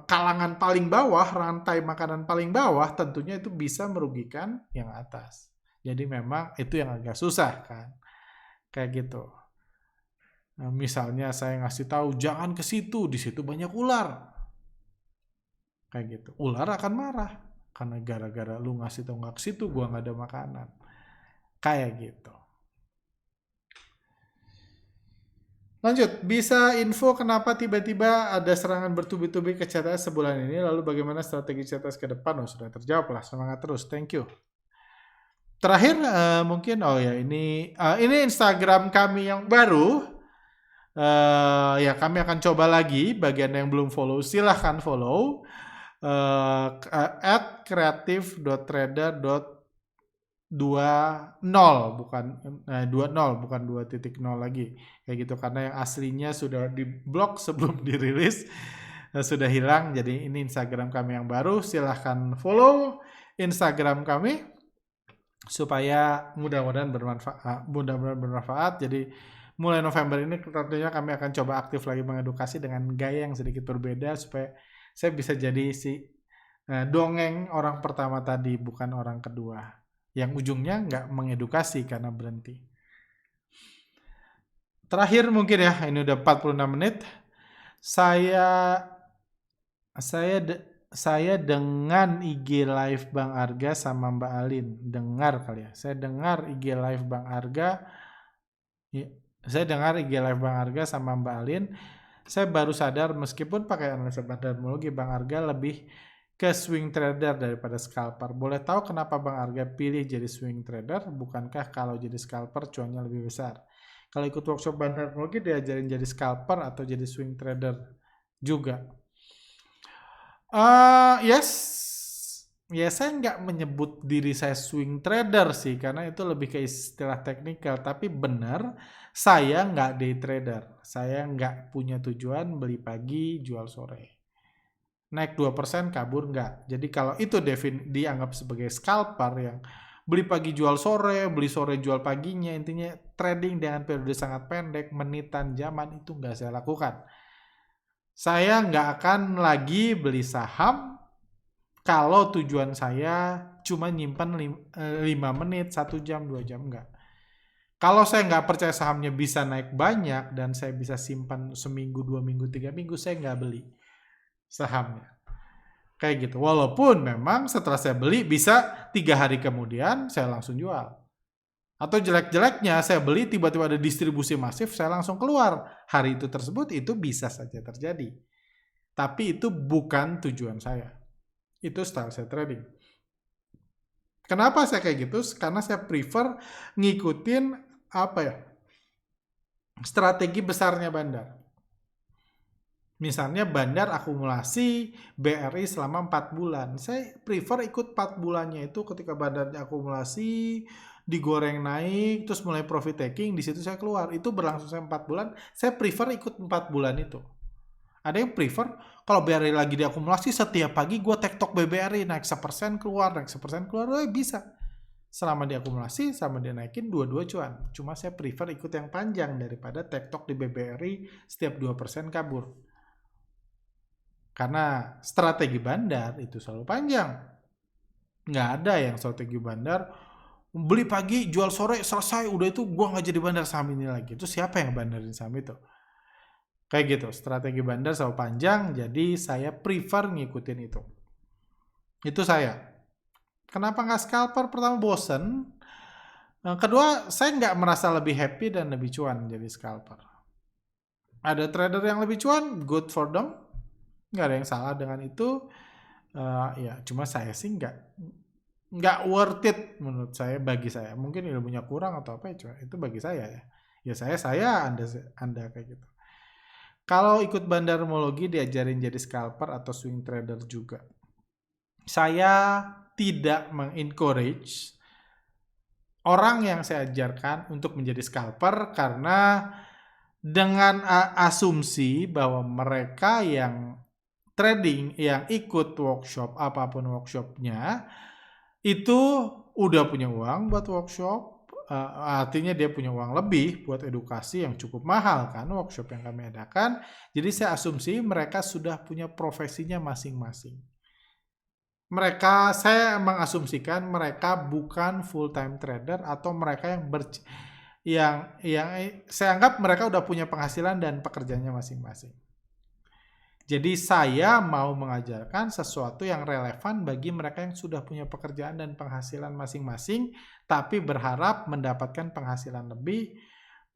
Speaker 1: kalangan paling bawah, rantai makanan paling bawah, tentunya itu bisa merugikan yang atas. Jadi memang itu yang agak susah kan, kayak gitu. Nah, misalnya saya ngasih tahu jangan ke situ, di situ banyak ular, kayak gitu. Ular akan marah karena gara-gara lu ngasih tahu nggak ke situ, gua nggak ada makanan, kayak gitu. Lanjut, bisa info kenapa tiba-tiba ada serangan bertubi-tubi ke CTS sebulan ini, lalu bagaimana strategi CTS ke depan? Oh, sudah terjawab lah, semangat terus, thank you. Terakhir mungkin, ini Instagram kami yang baru, ya kami akan coba lagi, bagian yang belum follow silahkan follow, @creative.trader.20 bukan 20 bukan 2.0 lagi kayak gitu, karena yang aslinya sudah diblok sebelum dirilis, sudah hilang. Jadi ini Instagram kami yang baru, silahkan follow Instagram kami supaya mudah-mudahan bermanfaat. Jadi mulai November ini tentunya kami akan coba aktif lagi mengedukasi dengan gaya yang sedikit berbeda supaya saya bisa jadi si dongeng orang pertama tadi, bukan orang kedua yang ujungnya nggak mengedukasi karena berhenti. Terakhir mungkin ya, ini udah 46 menit. Saya dengan IG live Bang Arga sama Mbak Alin. Dengar kali ya. Saya dengar IG live Bang Arga. Saya dengar IG live Bang Arga sama Mbak Alin. Saya baru sadar meskipun pakai analisa teknologi, Bang Arga lebih ke swing trader daripada scalper. Boleh tahu kenapa Bang Arga pilih jadi swing trader? Bukankah kalau jadi scalper cuannya lebih besar? Kalau ikut workshop bahan teknologi diajarin jadi scalper atau jadi swing trader juga? Yes. Ya saya nggak menyebut diri saya swing trader sih, karena itu lebih ke istilah teknikal. Tapi benar, saya nggak day trader. Saya nggak punya tujuan beli pagi, jual sore. Naik 2% kabur nggak. Jadi kalau itu dianggap sebagai scalper yang beli pagi jual sore, beli sore jual paginya, intinya trading dengan periode sangat pendek, menitan, jaman, itu nggak saya lakukan. Saya nggak akan lagi beli saham kalau tujuan saya cuma nyimpan 5 menit, 1 jam, 2 jam, nggak. Kalau saya nggak percaya sahamnya bisa naik banyak dan saya bisa simpan seminggu, 2 minggu, 3 minggu, saya nggak beli sahamnya. Kayak gitu. Walaupun memang setelah saya beli bisa 3 hari kemudian saya langsung jual. Atau jelek-jeleknya saya beli tiba-tiba ada distribusi masif, saya langsung keluar. Hari itu tersebut itu bisa saja terjadi. Tapi itu bukan tujuan saya. Itu style saya trading. Kenapa saya kayak gitu? Karena saya prefer ngikutin strategi besarnya bandar. Misalnya bandar akumulasi BRI selama 4 bulan. Saya prefer ikut 4 bulannya itu, ketika bandarnya akumulasi, digoreng naik, terus mulai profit taking, di situ saya keluar. Itu berlangsung sampai 4 bulan, saya prefer ikut 4 bulan itu. Ada yang prefer, kalau BRI lagi diakumulasi, setiap pagi gue tektok BBRI, naik 1% keluar, bisa. Selama diakumulasi, sama dia naikin, dua-dua cuan. Cuma saya prefer ikut yang panjang daripada tektok di BBRI, setiap 2% kabur. Karena strategi bandar itu selalu panjang. Nggak ada yang strategi bandar beli pagi jual sore selesai, udah itu gua nggak jadi bandar saham ini lagi. Itu siapa yang bandarin saham itu? Kayak gitu, strategi bandar selalu panjang, jadi saya prefer ngikutin itu. Itu saya. Kenapa nggak scalper? Pertama bosen. Kedua, saya nggak merasa lebih happy dan lebih cuan jadi scalper. Ada trader yang lebih cuan, good for them. Nggak ada yang salah dengan itu. Ya, cuma saya sih nggak worth it menurut saya, bagi saya. Mungkin ilmunya kurang atau apa ya, cuma itu bagi saya ya. Ya saya, Anda kayak gitu. Kalau ikut bandarmologi diajarin jadi scalper atau swing trader juga. Saya tidak mengencourage orang yang saya ajarkan untuk menjadi scalper karena dengan asumsi bahwa mereka yang trading, yang ikut workshop, apapun workshopnya, itu udah punya uang buat workshop, artinya dia punya uang lebih buat edukasi yang cukup mahal kan workshop yang kami adakan. Jadi saya asumsi mereka sudah punya profesinya masing-masing. Saya mengasumsikan mereka bukan full time trader atau mereka yang saya anggap mereka udah punya penghasilan dan pekerjaannya masing-masing. Jadi saya mau mengajarkan sesuatu yang relevan bagi mereka yang sudah punya pekerjaan dan penghasilan masing-masing, tapi berharap mendapatkan penghasilan lebih,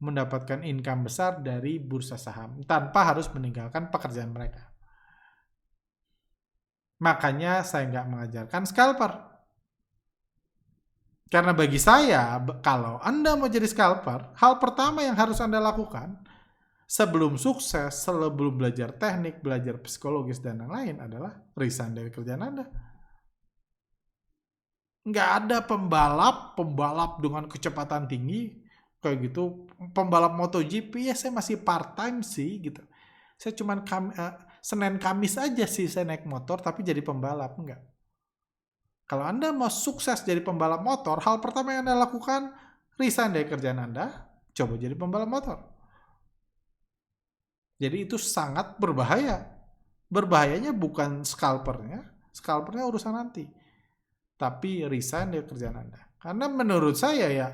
Speaker 1: mendapatkan income besar dari bursa saham, tanpa harus meninggalkan pekerjaan mereka. Makanya saya nggak mengajarkan scalper. Karena bagi saya, kalau Anda mau jadi scalper, hal pertama yang harus Anda lakukan sebelum sukses, sebelum belajar teknik, belajar psikologis, dan lain-lain adalah resign dari kerjaan Anda. Nggak ada pembalap dengan kecepatan tinggi, kayak gitu. Pembalap MotoGP, ya saya masih part-time sih, gitu. Saya cuma Senin Kamis aja sih saya naik motor, tapi jadi pembalap, enggak. Kalau Anda mau sukses jadi pembalap motor, hal pertama yang Anda lakukan, resign dari kerjaan Anda, coba jadi pembalap motor. Jadi itu sangat berbahaya. Berbahayanya bukan scalpernya urusan nanti. Tapi resign dari kerjaan Anda. Karena menurut saya ya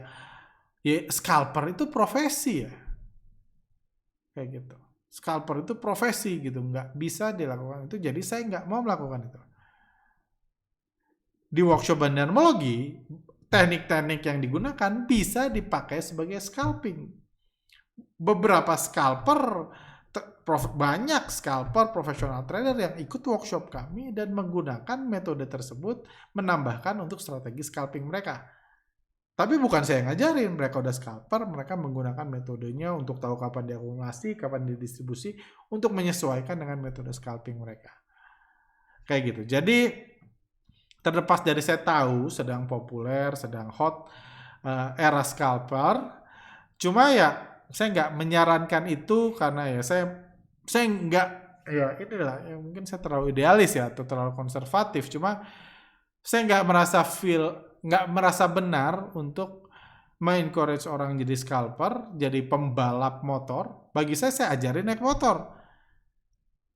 Speaker 1: scalper itu profesi ya. Kayak gitu. Scalper itu profesi gitu, nggak bisa dilakukan itu. Jadi saya nggak mau melakukan itu. Di workshop bandarmologi, teknik-teknik yang digunakan bisa dipakai sebagai scalping. Beberapa scalper, banyak scalper profesional trader yang ikut workshop kami dan menggunakan metode tersebut menambahkan untuk strategi scalping mereka. Tapi bukan saya yang ngajarin, mereka udah scalper, mereka menggunakan metodenya untuk tahu kapan diakumulasi, kapan didistribusi, untuk menyesuaikan dengan metode scalping mereka. Kayak gitu. Jadi terlepas dari saya tahu sedang populer, sedang hot era scalper, cuma ya saya nggak menyarankan itu karena ya saya nggak, ya inilah ya, mungkin saya terlalu idealis ya atau terlalu konservatif. Cuma saya nggak merasa benar untuk mengencourage orang jadi scalper, jadi pembalap motor. Bagi saya ajarin naik motor.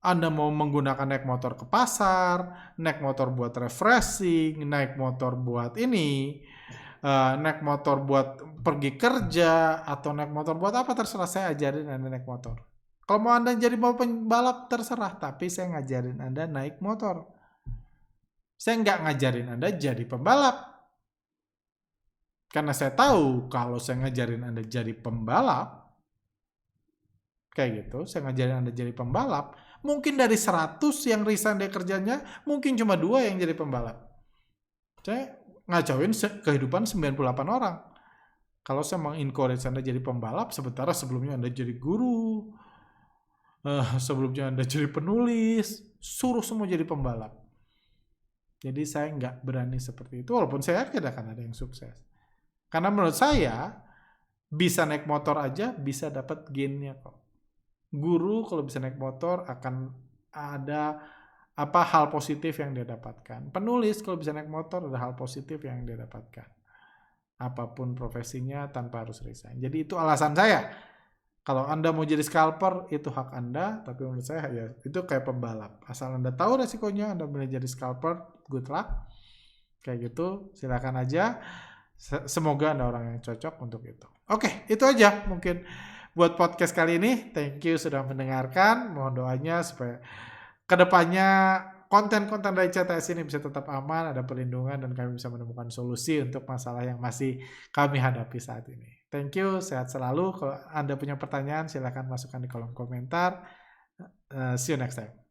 Speaker 1: Anda mau menggunakan naik motor ke pasar, naik motor buat refreshing, naik motor buat ini, naik motor buat pergi kerja, atau naik motor buat apa, terserah, saya ajarin Anda naik motor. Kalau mau Anda jadi pembalap terserah, tapi saya ngajarin Anda naik motor. Saya nggak ngajarin Anda jadi pembalap. Karena saya tahu kalau saya ngajarin Anda jadi pembalap, kayak gitu, saya ngajarin Anda jadi pembalap, mungkin dari 100 yang resign dari kerjanya, mungkin cuma 2 yang jadi pembalap. Saya ngacauin kehidupan 98 orang. Kalau saya mengencourage Anda jadi pembalap, sementara sebelumnya Anda jadi guru, sebelumnya Anda jadi penulis, suruh semua jadi pembalap. Jadi saya nggak berani seperti itu, walaupun saya yakin akan ada yang sukses. Karena menurut saya, bisa naik motor aja bisa dapat gain-nya kok. Guru kalau bisa naik motor akan ada hal positif yang dia dapatkan. Penulis kalau bisa naik motor ada hal positif yang dia dapatkan. Apapun profesinya tanpa harus resign. Jadi itu alasan saya. Kalau Anda mau jadi scalper, itu hak Anda. Tapi menurut saya ya itu kayak pembalap. Asal Anda tahu resikonya, Anda boleh jadi scalper, good luck. Kayak gitu, silakan aja. Semoga Anda orang yang cocok untuk itu. Oke, itu aja mungkin buat podcast kali ini. Thank you sudah mendengarkan. Mohon doanya supaya kedepannya konten-konten dari CTS ini bisa tetap aman, ada perlindungan, dan kami bisa menemukan solusi untuk masalah yang masih kami hadapi saat ini. Thank you, sehat selalu. Kalau Anda punya pertanyaan, silahkan masukkan di kolom komentar. See you next time.